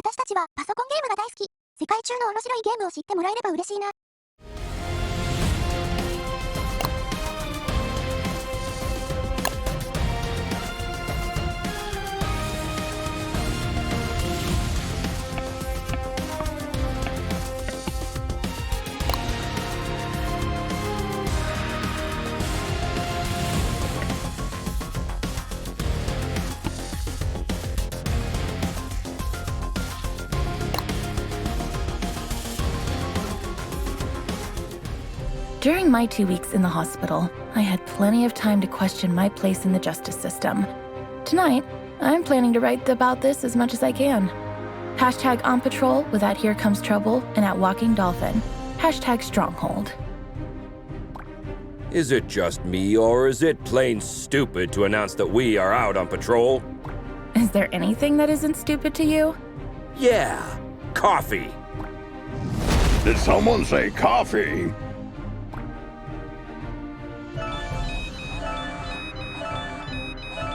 私たちはパソコンゲームが大好き。世界中の面白いゲームを知ってもらえれば嬉しいな。During my 2 weeks in the hospital, I had plenty of time to question my place in the justice system. Tonight, I'm planning to write about this as much as I can. Hashtag on patrol with at Here Comes Trouble and at Walking Dolphin. Hashtag Stronghold. Is it just me, or is it plain stupid to announce that we are out on patrol? Is there anything that isn't stupid to you? Yeah, coffee. Did someone say coffee?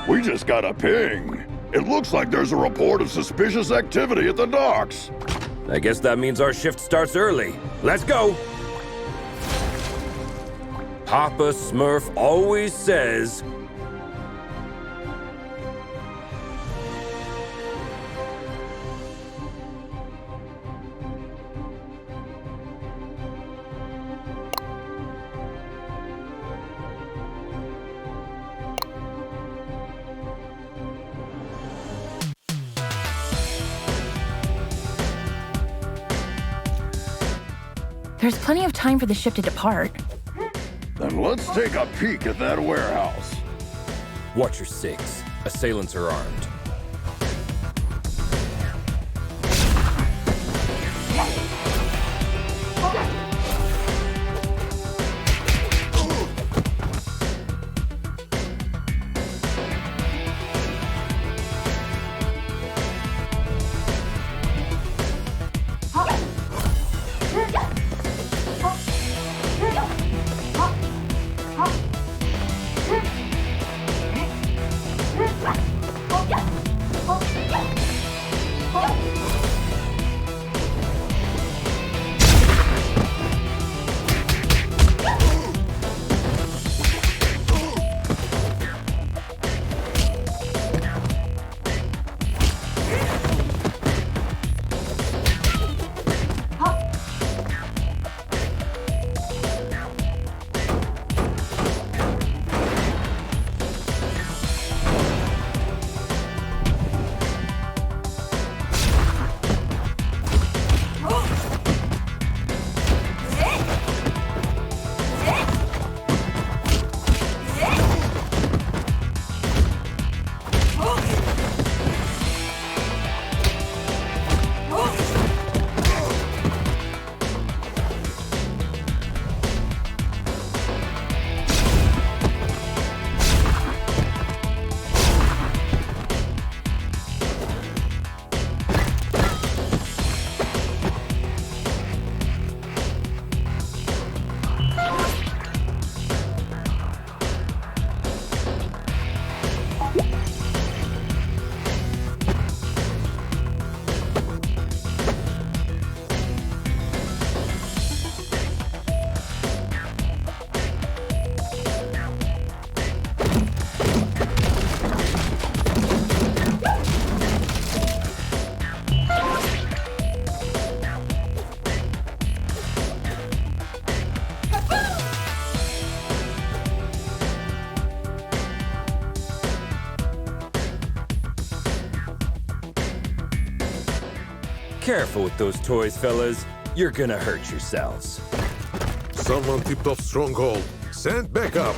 We just got a ping. It looks like there's a report of suspicious activity at the docks. I guess that means our shift starts early. Let's go! Papa Smurf always says... There's plenty of time for the ship to depart. Then let's take a peek at that warehouse. Watch your six. Assailants are armed. Careful with those toys, fellas. You're gonna hurt yourselves. Someone tipped off Stronghold. Send backup.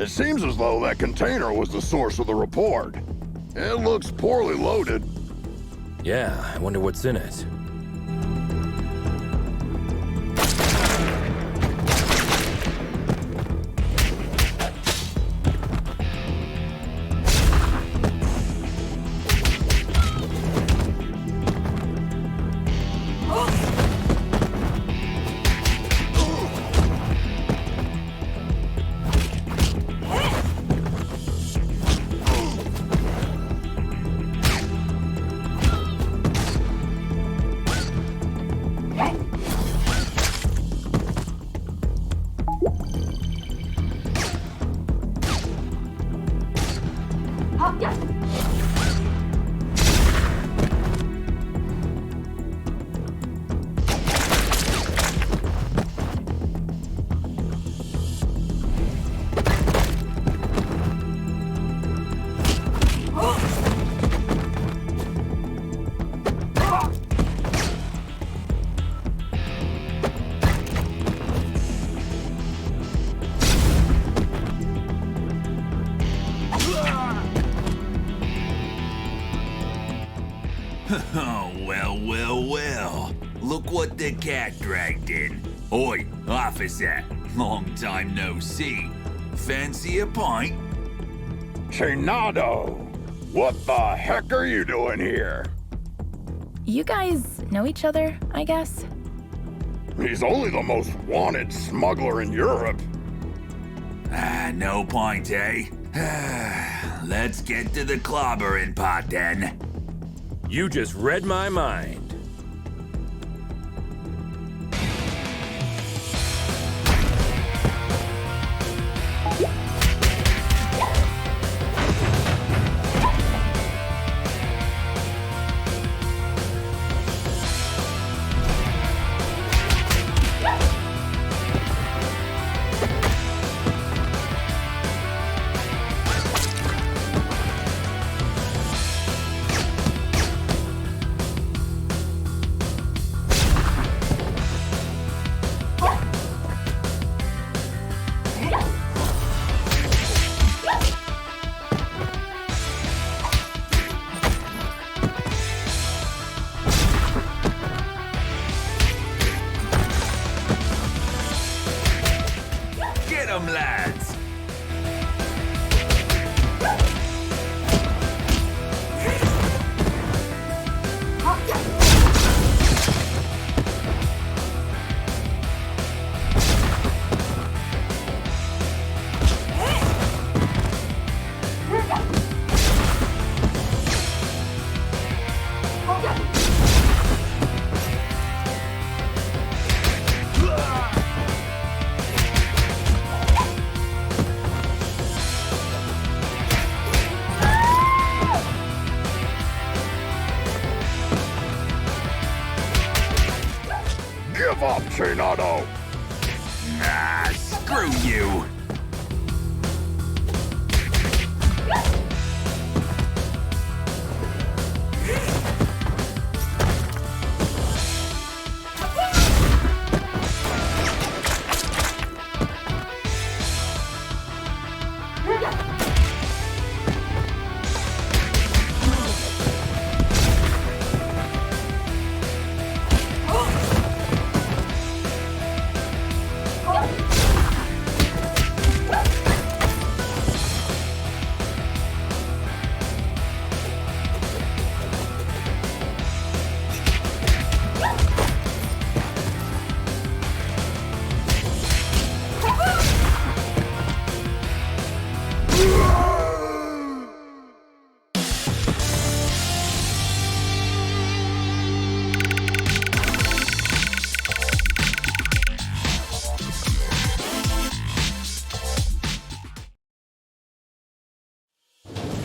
It seems as though that container was the source of the report. It looks poorly loaded. Yeah, I wonder what's in it. Oh, well. Look what the cat dragged in. Oi, officer. Long time no see. Fancy a pint? Chinado! What the heck are you doing here? You guys know each other, I guess? He's only the most wanted smuggler in Europe. No pint, eh? Let's get to the clobbering pot then. You just read my mind. Get 'em, lads! Give up, Chinado! Nah, screw you!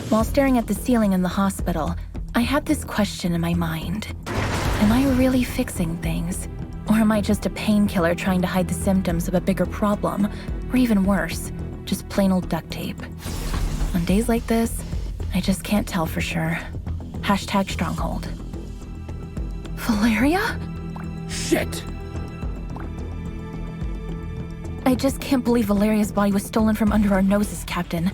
While staring at the ceiling in the hospital, I had this question in my mind. Am I really fixing things? Or am I just a painkiller trying to hide the symptoms of a bigger problem? Or even worse, just plain old duct tape? On days like this, I just can't tell for sure. Hashtag Stronghold. Valeria? Shit! I just can't believe Valeria's body was stolen from under our noses, Captain.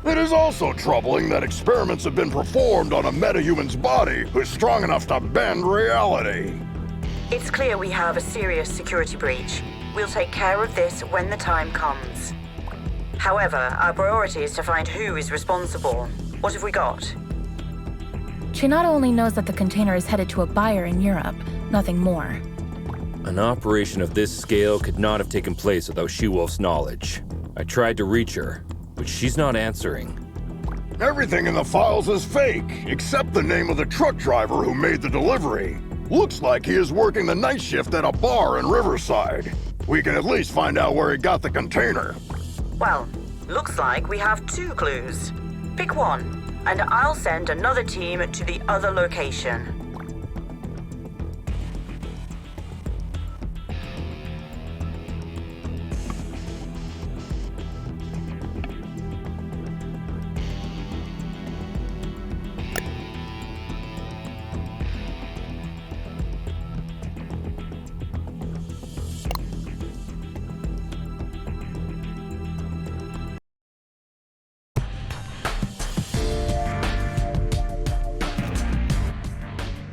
It is also troubling that experiments have been performed on a metahuman's body who's strong enough to bend reality. It's clear we have a serious security breach. We'll take care of this when the time comes. However, our priority is to find who is responsible. What have we got? She not only knows that the container is headed to a buyer in Europe, nothing more. An operation of this scale could not have taken place without She-Wolf's knowledge. I tried to reach her, but she's not answering. Everything in the files is fake, except the name of the truck driver who made the delivery. Looks like he is working the night shift at a bar in Riverside. We can at least find out where he got the container. Well, looks like we have 2 clues. Pick one, and I'll send another team to the other location.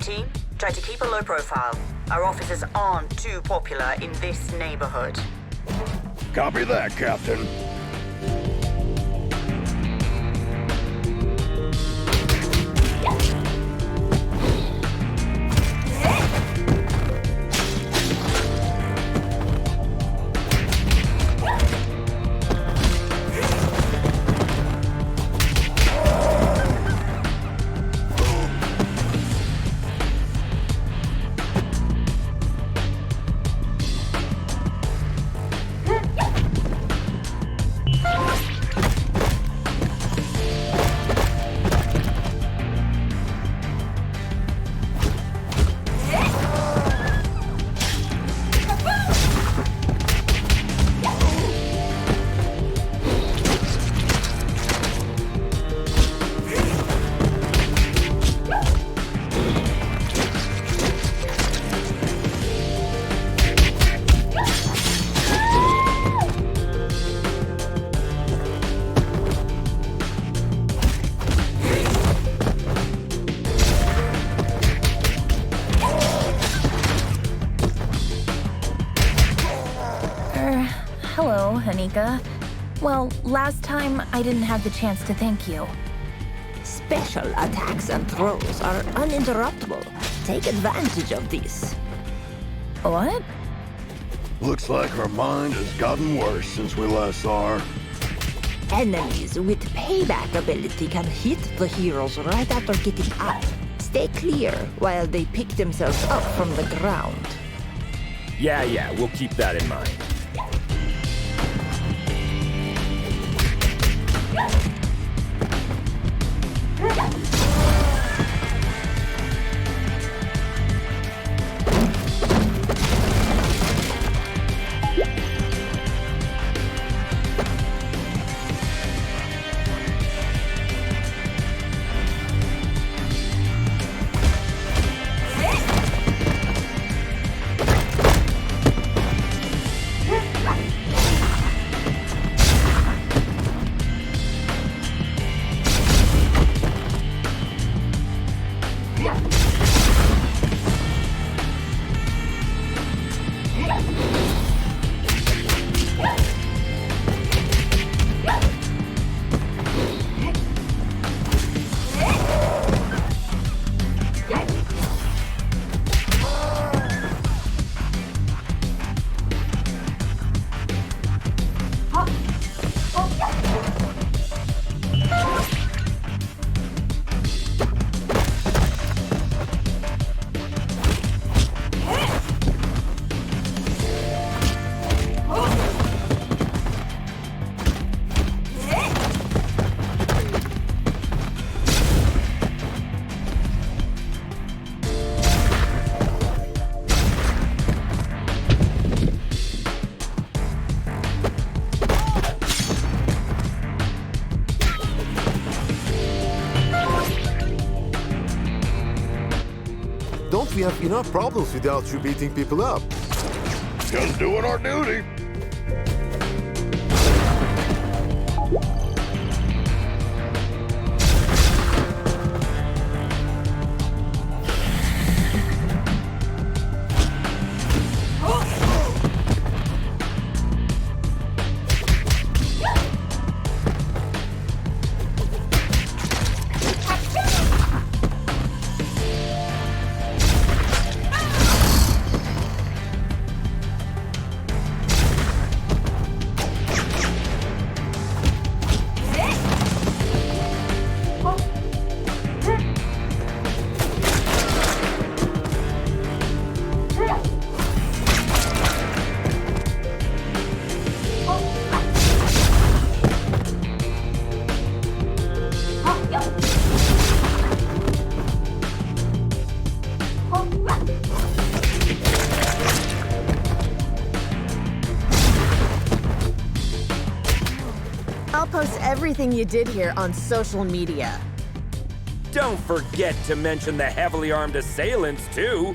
Team, try to keep a low profile. Our officers aren't too popular in this neighborhood. Copy that, Captain. Hello, Anika. Well, last time I didn't have the chance to thank you. Special attacks and throws are uninterruptible. Take advantage of these. What? Looks like her mind has gotten worse since we last saw her. Enemies with payback ability can hit the heroes right after getting up. Stay clear while they pick themselves up from the ground. Yeah, we'll keep that in mind. Don't we have enough problems without you beating people up? Just doing our duty. I'll post everything you did here on social media. Don't forget to mention the heavily armed assailants, too.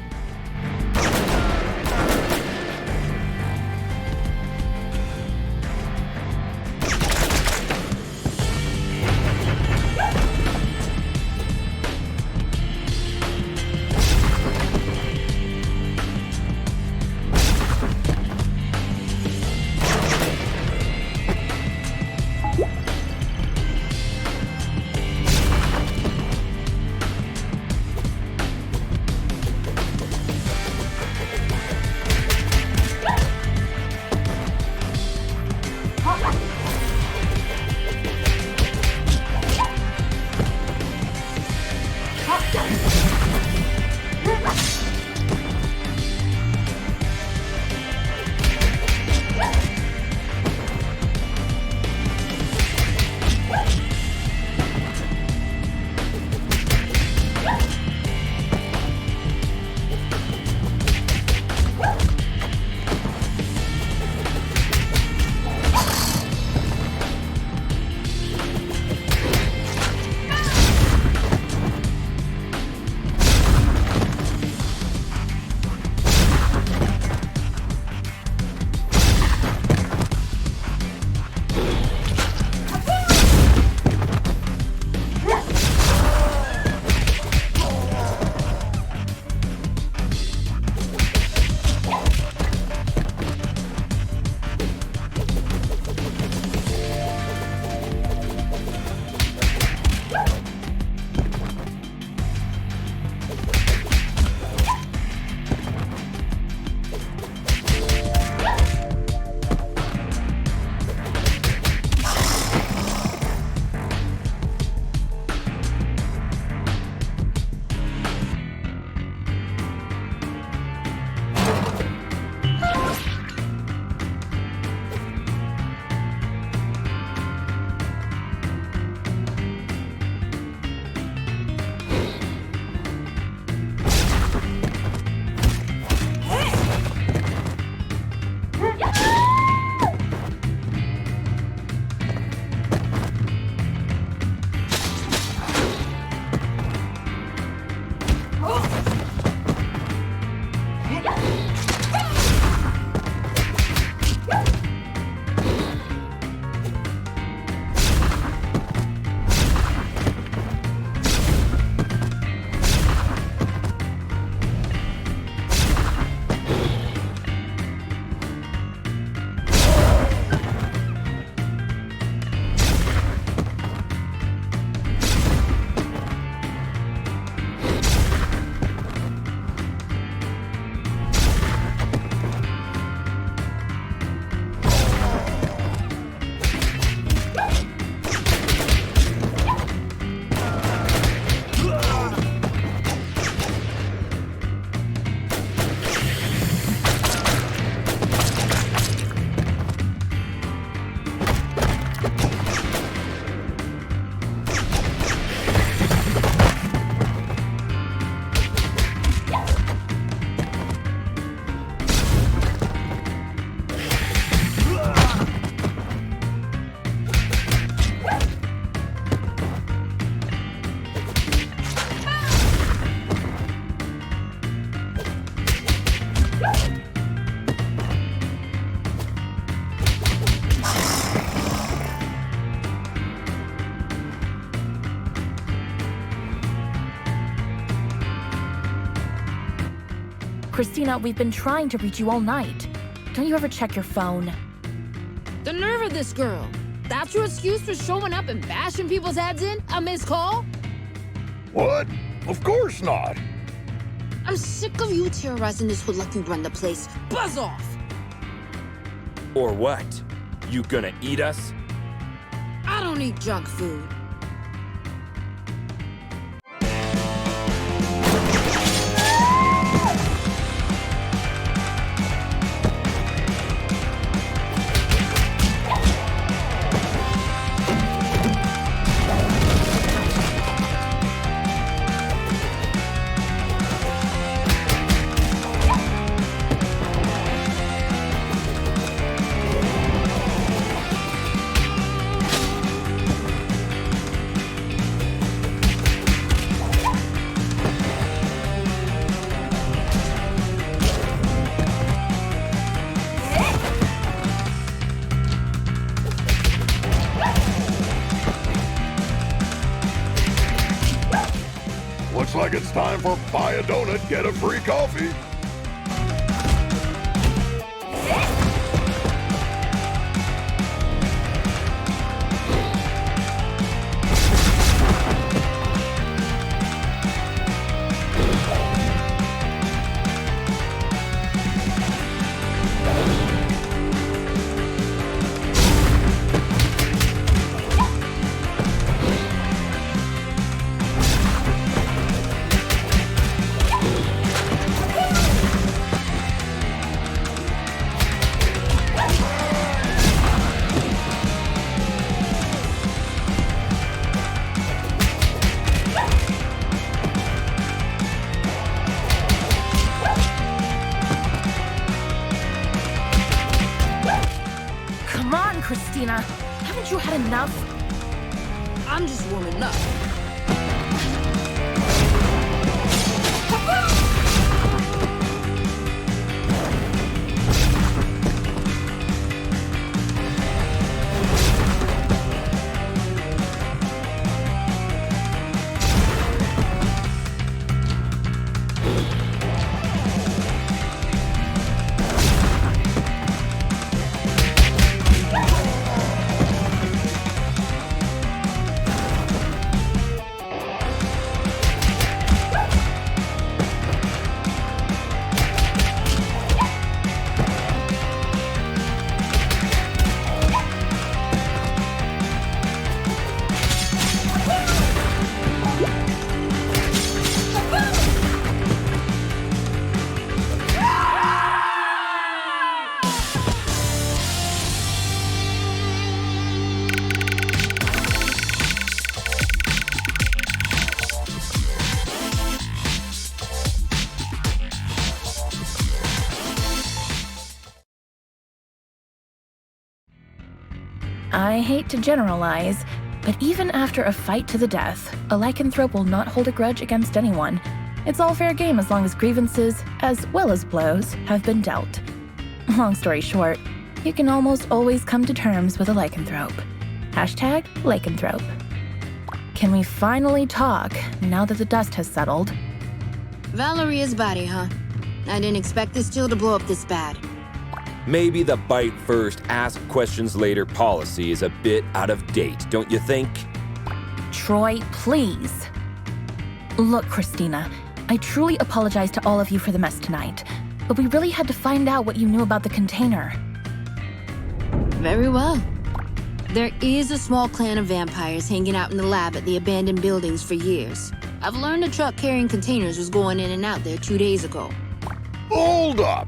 Christina, we've been trying to reach you all night. Don't you ever check your phone? The nerve of this girl. That's your excuse for showing up and bashing people's heads in? A missed call? What? Of course not. I'm sick of you terrorizing this hood like you run the place. Buzz off! Or what? You gonna eat us? I don't eat junk food. like it's time for buy a donut, get a free coffee. Come on, Christina. Haven't you had enough? I'm just warming up. I hate to generalize, but even after a fight to the death, a lycanthrope will not hold a grudge against anyone. It's all fair game as long as grievances, as well as blows, have been dealt. Long story short, you can almost always come to terms with a lycanthrope. Hashtag lycanthrope. Can we finally talk now that the dust has settled? Valeria's body, huh? I didn't expect this chill to blow up this bad. Maybe the bite first, ask questions later policy is a bit out of date, don't you think? Troy, please. Look, Christina, I truly apologize to all of you for the mess tonight, but we really had to find out what you knew about the container. Very well. There is a small clan of vampires hanging out in the lab at the abandoned buildings for years. I've learned a truck carrying containers was going in and out there 2 days ago. Hold up!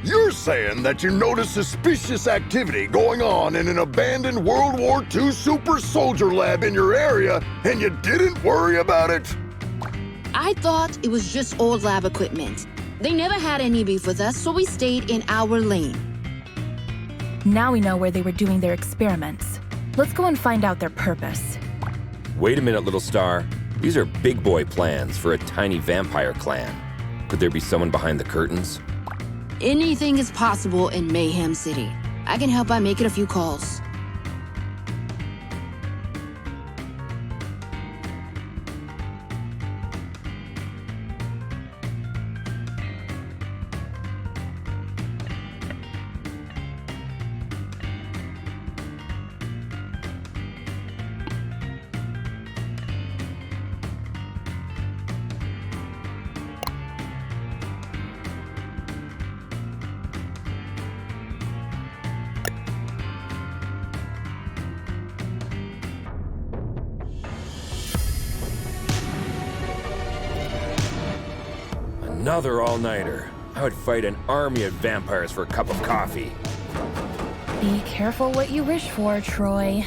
You're saying that you noticed suspicious activity going on in an abandoned World War II super soldier lab in your area, and you didn't worry about it? I thought it was just old lab equipment. They never had any beef with us, so we stayed in our lane. Now we know where they were doing their experiments. Let's go and find out their purpose. Wait a minute, little star. These are big boy plans for a tiny vampire clan. Could there be someone behind the curtains? Anything is possible in Mayhem City. I can help by making a few calls. Another all-nighter. I would fight an army of vampires for a cup of coffee. Be careful what you wish for, Troy.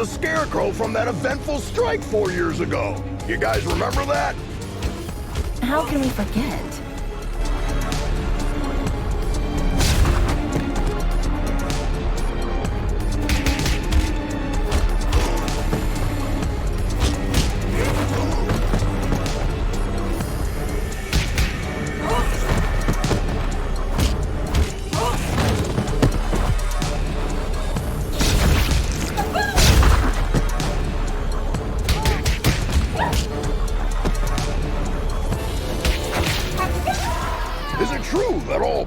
the Scarecrow from that eventful strike 4 years ago. You guys remember that? How can we forget?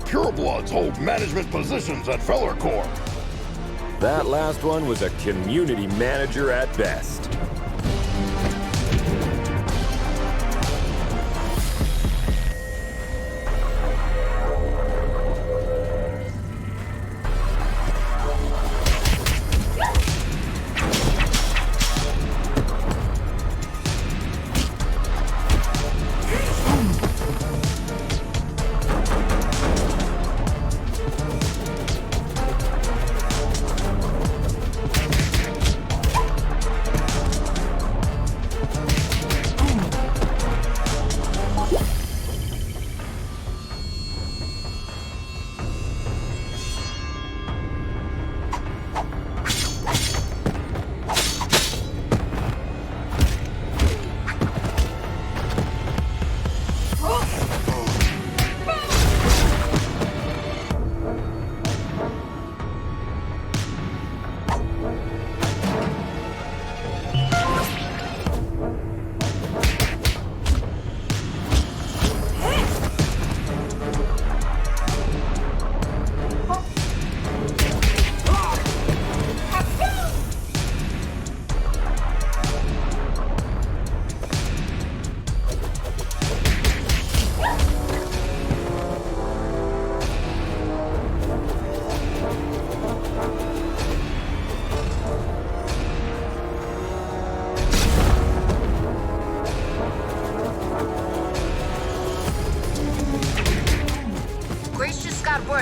Purebloods hold management positions at Feller Corp. That last one was a community manager at best.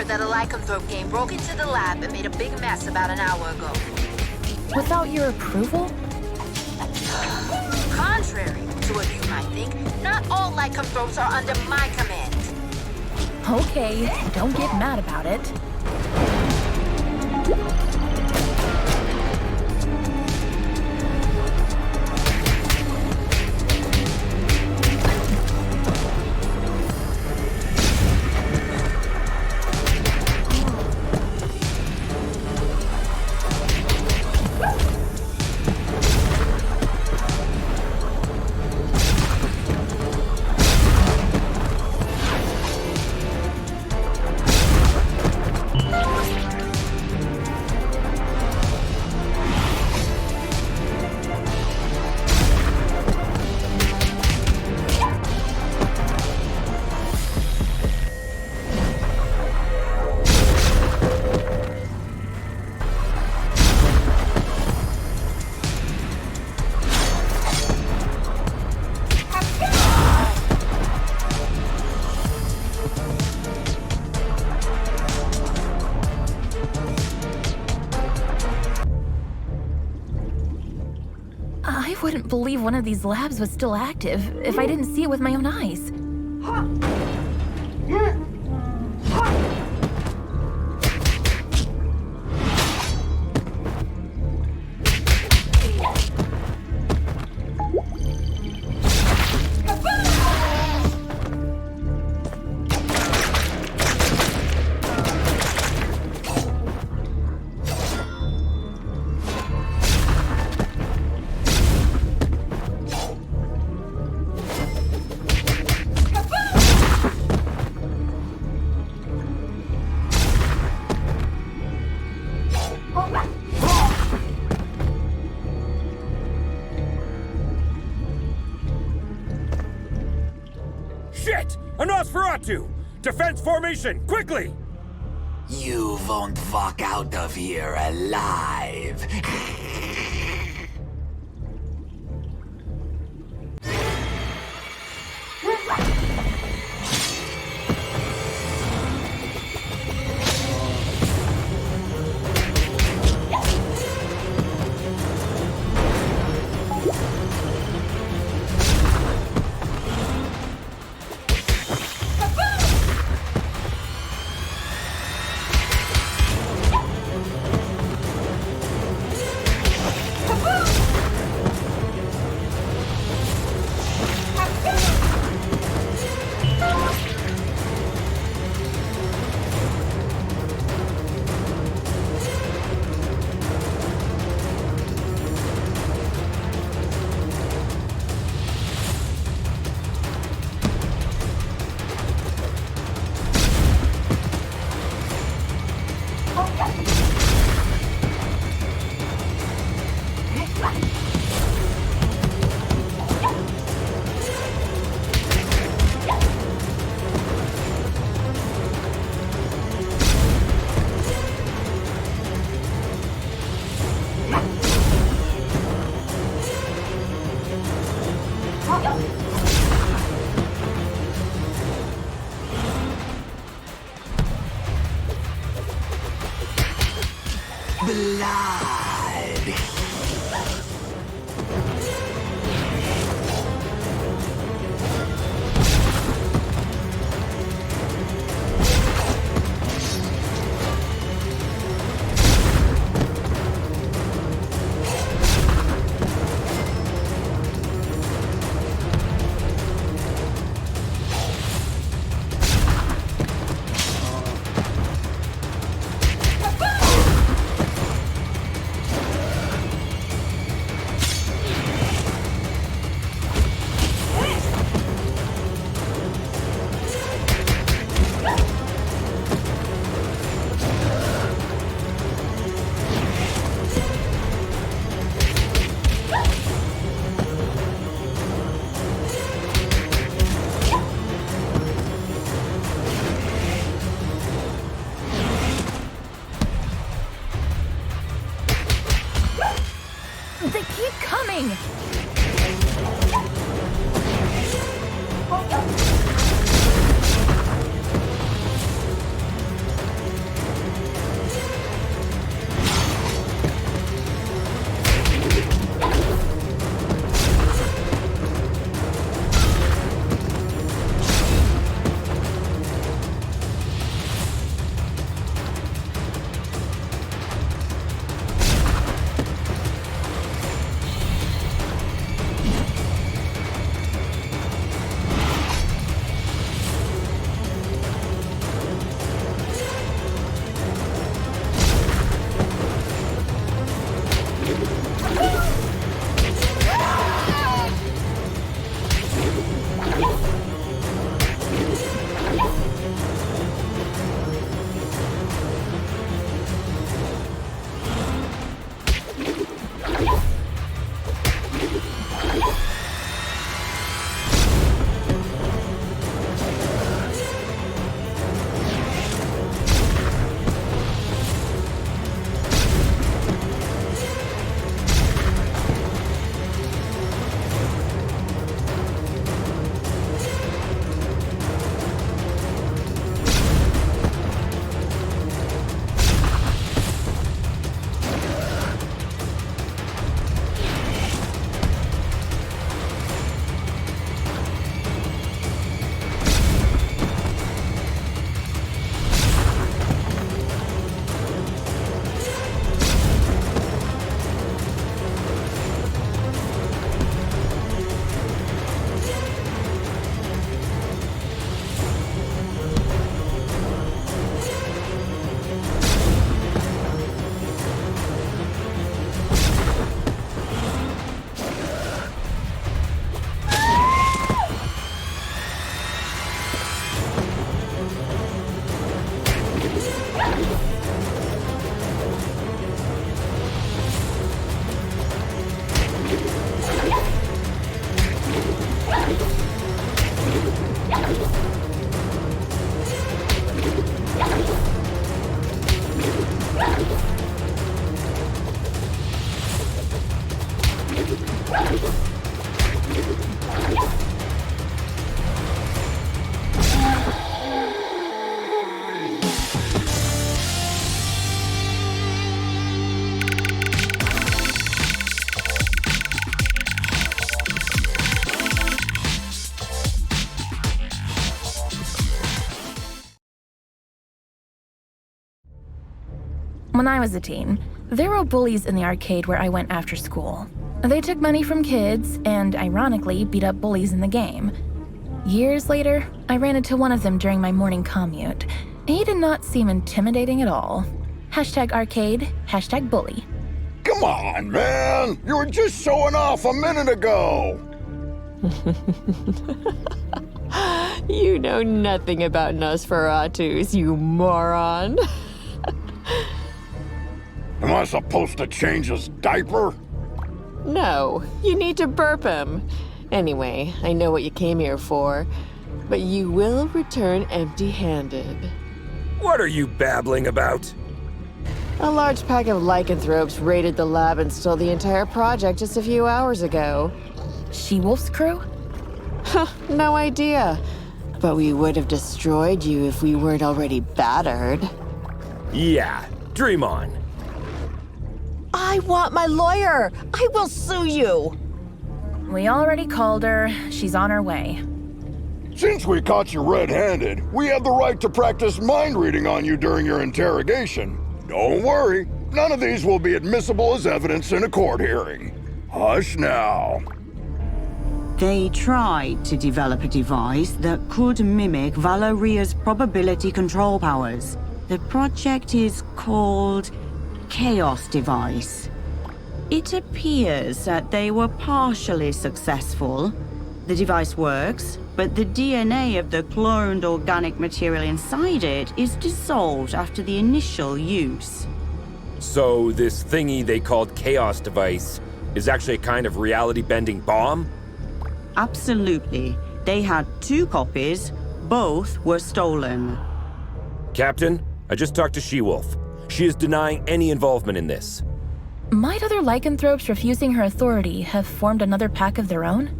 That a lycanthrope game broke into the lab and made a big mess about an hour ago. Without your approval? Contrary to what you might think, not all lycanthropes are under my command. Okay, don't get mad about it. I wouldn't believe one of these labs was still active if I didn't see it with my own eyes. Shit! A Nosferatu! Defense formation, quickly! You won't walk out of here alive. coming! When I was a teen, there were bullies in the arcade where I went after school. They took money from kids and, ironically, beat up bullies in the game. Years later, I ran into one of them during my morning commute. He did not seem intimidating at all. #arcade, #bully. Come on, man! You were just showing off a minute ago! You know nothing about Nosferatus, you moron. Am I supposed to change his diaper? No, you need to burp him. Anyway, I know what you came here for, but you will return empty-handed. What are you babbling about? A large pack of lycanthropes raided the lab and stole the entire project just a few hours ago. She-Wolf's crew? No idea. But we would have destroyed you if we weren't already battered. Yeah, dream on. I want my lawyer! I will sue you! We already called her. She's on her way. Since we caught you red-handed, we have the right to practice mind reading on you during your interrogation. Don't worry, none of these will be admissible as evidence in a court hearing. Hush now. They tried to develop a device that could mimic Valoria's probability control powers. The project is called Chaos Device. It appears that they were partially successful. The device works, but the DNA of the cloned organic material inside it is dissolved after the initial use. So this thingy they called Chaos Device is actually a kind of reality-bending bomb? Absolutely. They had 2 copies. Both were stolen. Captain, I just talked to She-Wolf. She is denying any involvement in this. Might other lycanthropes refusing her authority have formed another pack of their own?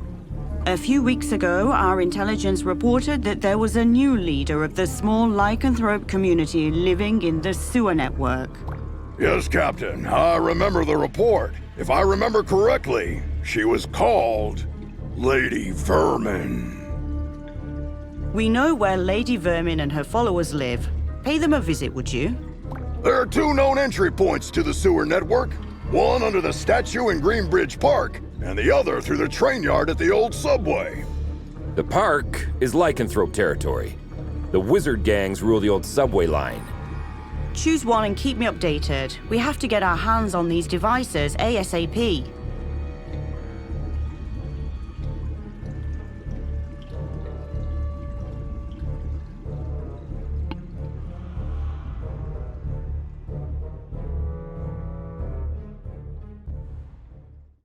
A few weeks ago, our intelligence reported that there was a new leader of the small lycanthrope community living in the sewer network. Yes, Captain. I remember the report. If I remember correctly, she was called Lady Vermin. We know where Lady Vermin and her followers live. Pay them a visit, would you? There are 2 known entry points to the sewer network. One under the statue in Greenbridge Park, and the other through the train yard at the old subway. The park is lycanthrope territory. The wizard gangs rule the old subway line. Choose one and keep me updated. We have to get our hands on these devices ASAP.